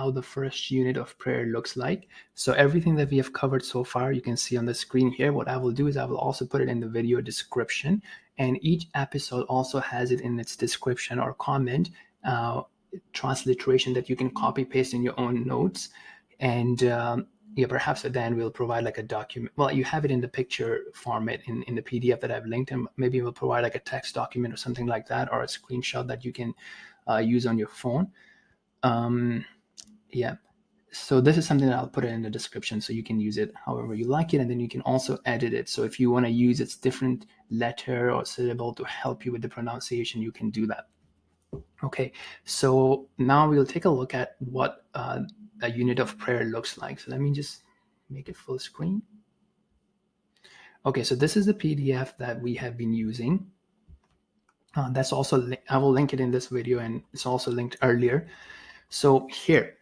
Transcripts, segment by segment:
how the first unit of prayer looks like. So everything that we have covered so far, you can see on the screen here. What I will do is I will also put it in the video description, and each episode also has it in its description or comment, transliteration that you can copy paste in your own notes. And yeah, perhaps at the end we'll provide like a document. Well, you have it in the picture format in the PDF that I've linked, and maybe we'll provide like a text document or something like that, or a screenshot that you can use on your phone. Yeah, so this is something that I'll put it in the description so you can use it however you like it, and then you can also edit it. So if you want to use its different letter or syllable to help you with the pronunciation, you can do that. Okay, so now we'll take a look at what a unit of prayer looks like. So let me just make it full screen. Okay, so this is the PDF that we have been using. That's also, I will link it in this video, and it's also linked earlier. So here,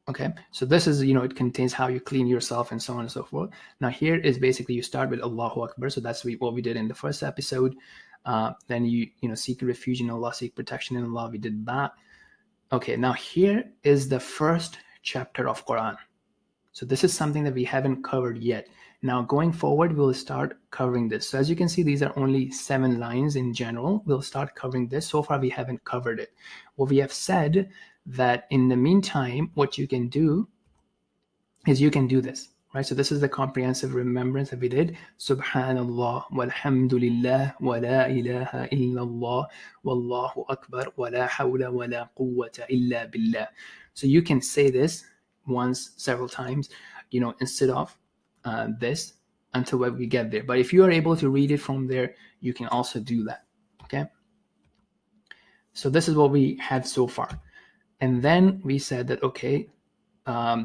okay, so this is, it contains how you clean yourself and so on and so forth. Now here is basically you start with Allahu Akbar. So that's what we did in the first episode. Then you seek refuge in Allah, seek protection in Allah. We did that. Okay, now here is the first chapter of Quran. So this is something that we haven't covered yet. Now going forward, we'll start covering this. So as you can see, these are only 7 lines in general. We'll start covering this. So far, we haven't covered it. What we have said that in the meantime, what you can do is you can do this, right? So this is the comprehensive remembrance that we did. Subhanallah, walhamdulillah, walaa ilaha illallah, wallahu Akbar, wala howla wala quwwata illa billah. So you can say this once, several times, instead of this until we get there. But if you are able to read it from there, you can also do that. Okay. So this is what we had so far. And then we said that, okay,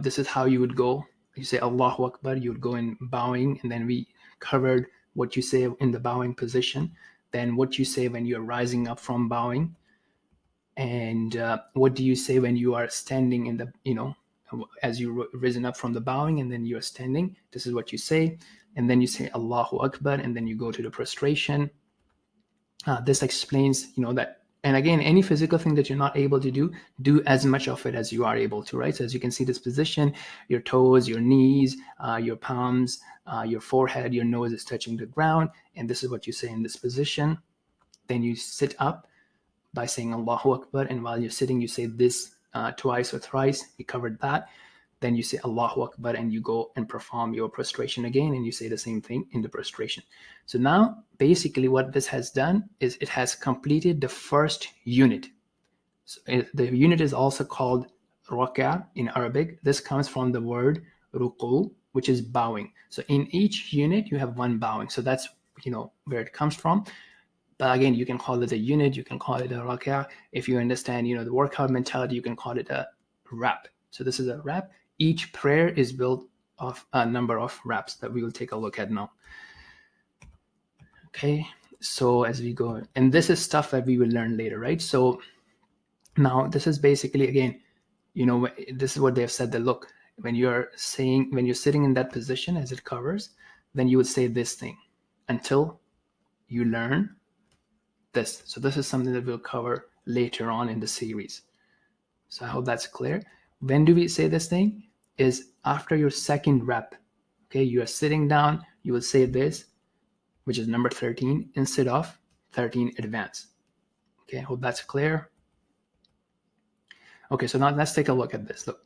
this is how you would go. You say Allahu Akbar, you would go in bowing, and then we covered what you say in the bowing position, then what you say when you're rising up from bowing, and what do you say when you are standing in the, as you risen up from the bowing and then you're standing. This is what you say. And then you say Allahu Akbar, and then you go to the prostration. This explains, that. And again, any physical thing that you're not able to do as much of it as you are able to, right? So as you can see this position, your toes, your knees, your palms, your forehead, your nose is touching the ground. And this is what you say in this position. Then you sit up by saying Allahu Akbar. And while you're sitting, you say this twice or thrice. We covered that. Then you say Allahu Akbar, and you go and perform your prostration again, and you say the same thing in the prostration. So now basically what this has done is it has completed the first unit. So the unit is also called Rakah in Arabic. This comes from the word ruku, which is bowing. So in each unit you have one bowing. So that's where it comes from. But again, you can call it a unit, you can call it a rakah. If you understand, the workout mentality, you can call it a rap. So this is a rap. Each prayer is built of a number of raps that we will take a look at now. Okay, so as we go, and this is stuff that we will learn later, right? So now this is basically, again, this is what they've said, that look, when you're sitting in that position as it covers, then you would say this thing until you learn this. So this is something that we'll cover later on in the series. So I hope that's clear. When do we say this thing? Is after your second rep. Okay, you are sitting down, you will say this, which is number 13, instead of 13 advance. Okay, I hope that's clear. Okay, so now let's take a look at this. Look,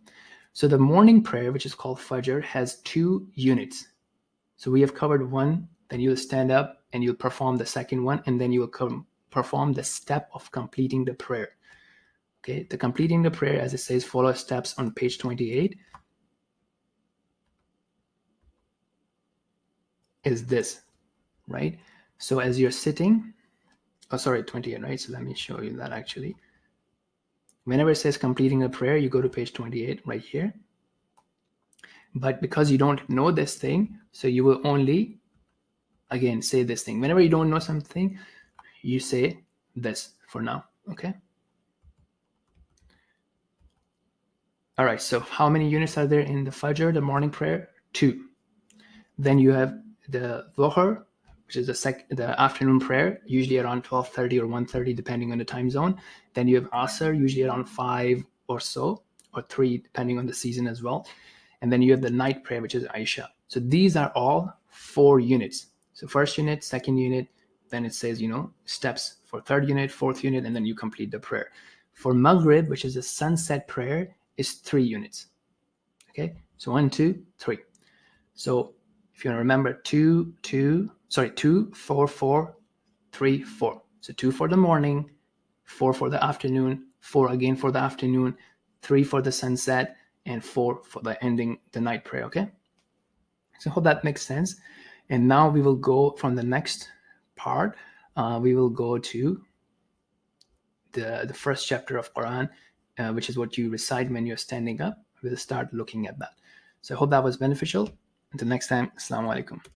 so the morning prayer, which is called Fajr, has 2 units. So we have covered one, then you'll stand up and you'll perform the second one, and then you will perform the step of completing the prayer. Okay, the completing the prayer, as it says, follow steps on page 28, is this, right? So as you're sitting, 28, right? So let me show you that actually. Whenever it says completing a prayer, you go to page 28 right here. But because you don't know this thing, so you will only, again, say this thing. Whenever you don't know something, you say this for now, okay? All right, so how many units are there in the Fajr, the morning prayer? 2. Then you have the Dhuhr, which is the afternoon prayer, usually around 12:30 or 1:30, depending on the time zone. Then you have Asr, usually around 5 or so, or 3, depending on the season as well. And then you have the night prayer, which is Isha. So these are all 4 units. So first unit, second unit, then it says, steps for third unit, fourth unit, and then you complete the prayer. For Maghrib, which is a sunset prayer, is 3 units. Okay, so 1, 2, 3. So if you want to remember 2, 4, 4, 3, 4. So 2 for the morning, 4 for the afternoon, 4 again for the afternoon, 3 for the sunset, and 4 for the ending, the night prayer. Okay, so I hope that makes sense. And now we will go from the next part. We will go to the first chapter of Quran, which is what you recite when you're standing up. We'll start looking at that. So I hope that was beneficial. Until next time, Assalamu alaikum.